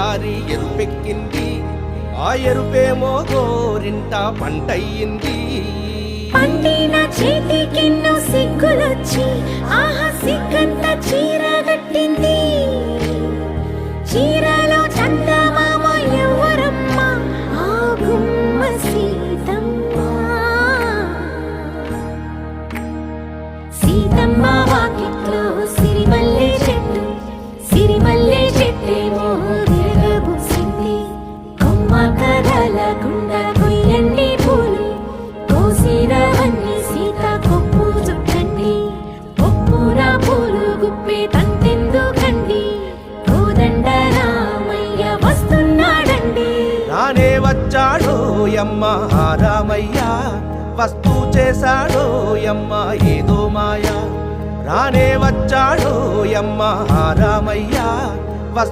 ఒకసారి ఎరుపెక్కింది, ఆ ఎరుపేమో గోరింట పంటయ్యింది. పండిన చేతికెన్నో సిగ్గులొచ్చి ఆహా సిగ్గంత చీరగట్టింది. చీరలో చందమామ ఎవరమ్మ, ఆ గుమ్మ సీతమ్మ. సీతమ్మ వాకిట్లో సిరిమల్లె చెట్టు, సిరిమల్లె చెట్టేమో తిరగబూసింది. కొమ్మ కదలకుండా కొయ్యండి పూలు, కోసిరవన్నీ సీత కొప్పు చుట్టండి. కొప్పున పూలు గుప్పే తంతెందుకండి, కోదండ రామయ్య వస్తున్నాడండి. రానే వచ్చాడో యమ్మ ఆ రామయ్య, వస్తూ చేశాడో యమ్మ ఏదో మాయ. రానే వచ్చాడో యమ్మ ఆ రామయ్య,